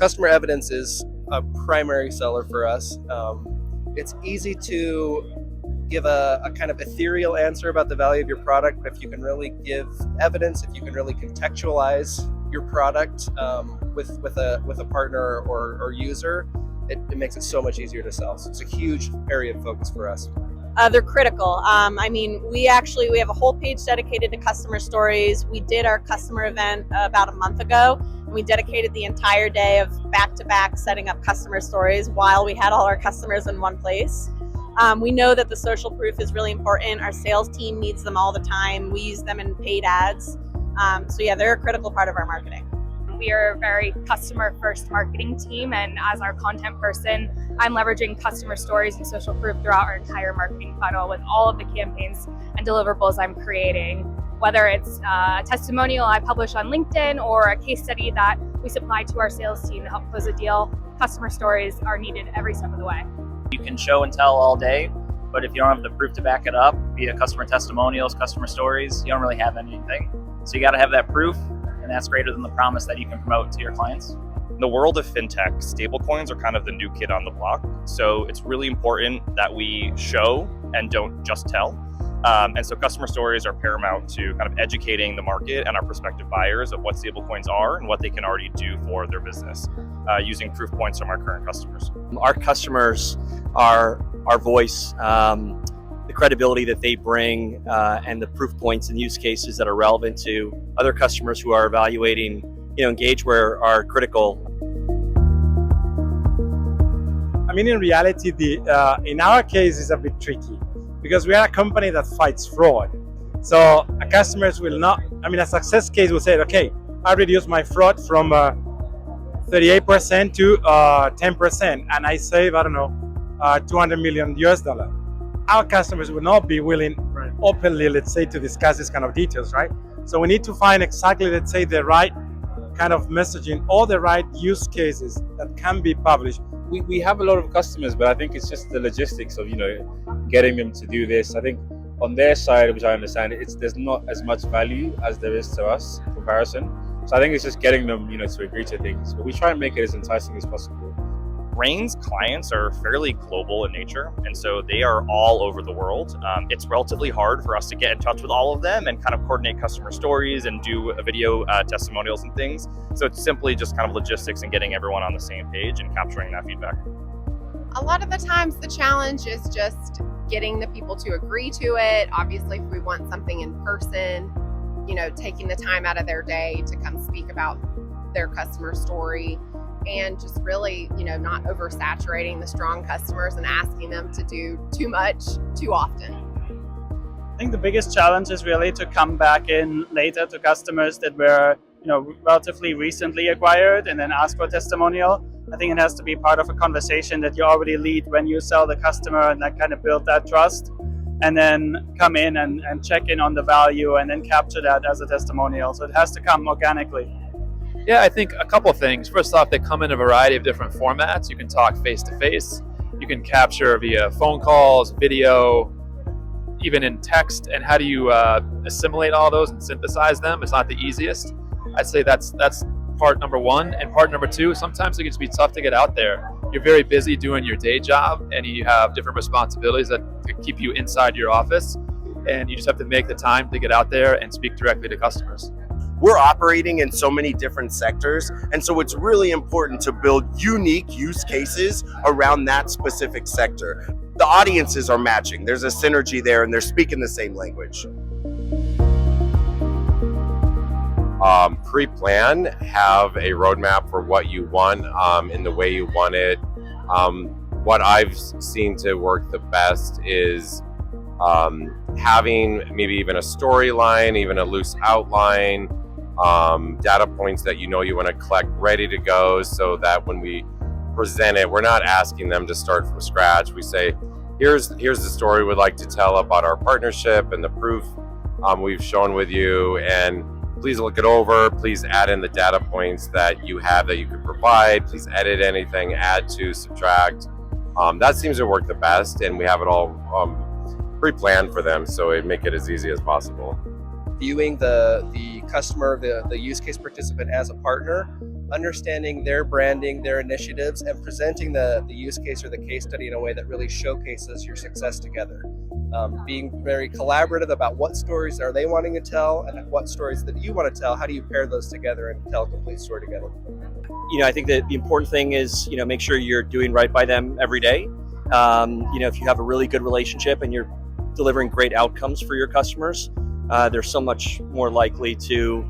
Customer evidence is a primary seller for us. It's easy to give a kind of ethereal answer about the value of your product, but if you can really give evidence, if you can really contextualize your product with a partner or user, it makes it so much easier to sell. So it's a huge area of focus for us. They're critical. We have a whole page dedicated to customer stories. We did our customer event about a month ago, and we dedicated the entire day of back-to-back setting up customer stories while we had all our customers in one place. We know that the social proof is really important. Our sales team needs them all the time. We use them in paid ads. They're a critical part of our marketing. We are a very customer-first marketing team, and as our content person, I'm leveraging customer stories and social proof throughout our entire marketing funnel with all of the campaigns and deliverables I'm creating. Whether it's a testimonial I publish on LinkedIn or a case study that we supply to our sales team to help close a deal, customer stories are needed every step of the way. You can show and tell all day, but if you don't have the proof to back it up, via customer testimonials, customer stories, you don't really have anything. So you got to have that proof, and that's greater than the promise that you can promote to your clients. In the world of fintech, stablecoins are kind of the new kid on the block. So it's really important that we show and don't just tell. And so customer stories are paramount to kind of educating the market and our prospective buyers of what stablecoins are and what they can already do for their business, using proof points from our current customers. Our customers are our voice, the credibility that they bring, and the proof points and use cases that are relevant to other customers who are evaluating, Engageware are critical. In reality, in our case, it's a bit tricky because we are a company that fights fraud. So customers will not, a success case will say, okay, I reduced my fraud from 38% to 10%, and I save, $200 million US. Our customers will not be willing openly, let's say, to discuss this kind of details, right? So we need to find exactly, let's say, the right kind of messaging or the right use cases that can be published. We have a lot of customers, but I think it's just the logistics of getting them to do this. I think on their side, which I understand, there's not as much value as there is to us in comparison. So I think it's just getting them to agree to things. But we try and make it as enticing as possible. Rain's clients are fairly global in nature, and so they are all over the world. It's relatively hard for us to get in touch with all of them and kind of coordinate customer stories and do video testimonials and things. So it's simply just kind of logistics and getting everyone on the same page and capturing that feedback. A lot of the times the challenge is just getting the people to agree to it. Obviously, if we want something in person, taking the time out of their day to come speak about their customer story, and just really, not oversaturating the strong customers and asking them to do too much too often. I think the biggest challenge is really to come back in later to customers that were, relatively recently acquired and then ask for a testimonial. I think it has to be part of a conversation that you already lead when you sell the customer and kind of build that trust, and then come in and check in on the value and then capture that as a testimonial. So it has to come organically. Yeah, I think a couple things. First off, they come in a variety of different formats. You can talk face-to-face. You can capture via phone calls, video, even in text. And how do you assimilate all those and synthesize them? It's not the easiest. I'd say that's part number one. And part number two, sometimes it can just be tough to get out there. You're very busy doing your day job, and you have different responsibilities that keep you inside your office. And you just have to make the time to get out there and speak directly to customers. We're operating in so many different sectors, and so it's really important to build unique use cases around that specific sector. The audiences are matching. There's a synergy there, and they're speaking the same language. Pre-plan, have a roadmap for what you want in the way you want it. What I've seen to work the best is having maybe even a storyline, even a loose outline, data points that you want to collect ready to go, so that when we present it, we're not asking them to start from scratch. We say, here's the story we'd like to tell about our partnership and the proof we've shown with you, and please look it over. Please add in the data points that you have that you could provide. Please edit anything, add to, subtract. That seems to work the best, and we have it all pre-planned for them, so it make it as easy as possible. Viewing the customer, the use case participant as a partner understanding their branding, their initiatives, and presenting the use case or the case study in a way that really showcases your success together. Being very collaborative about what stories are they wanting to tell and what stories that you want to tell. How do you pair those together and tell a complete story together? I think that the important thing is, make sure you're doing right by them every day. If you have a really good relationship and you're delivering great outcomes for your customers, they're so much more likely to,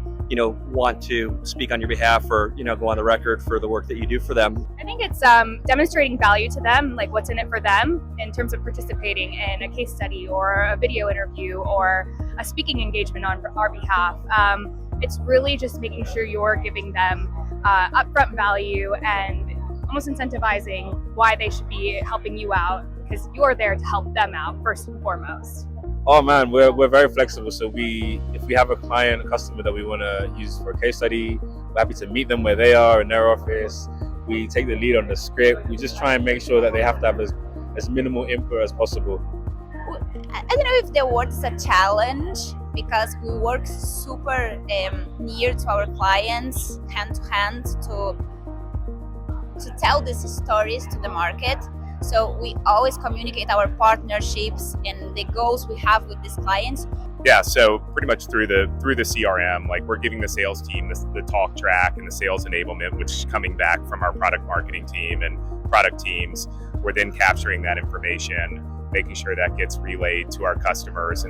want to speak on your behalf or, go on the record for the work that you do for them. I think it's demonstrating value to them, like what's in it for them in terms of participating in a case study or a video interview or a speaking engagement on our behalf. It's really just making sure you're giving them upfront value and almost incentivizing why they should be helping you out, because you're there to help them out first and foremost. Oh man, we're very flexible. So if we have a client, a customer that we want to use for a case study, we're happy to meet them where they are in their office. We take the lead on the script. We just try and make sure that they have to have as minimal input as possible. I don't know if the word is a challenge, because we work super near to our clients, hand to hand, to tell these stories to the market. So we always communicate our partnerships and the goals we have with these clients. Yeah, so pretty much through the CRM, like we're giving the sales team the talk track and the sales enablement, which is coming back from our product marketing team and product teams. We're then capturing that information, making sure that gets relayed to our customers.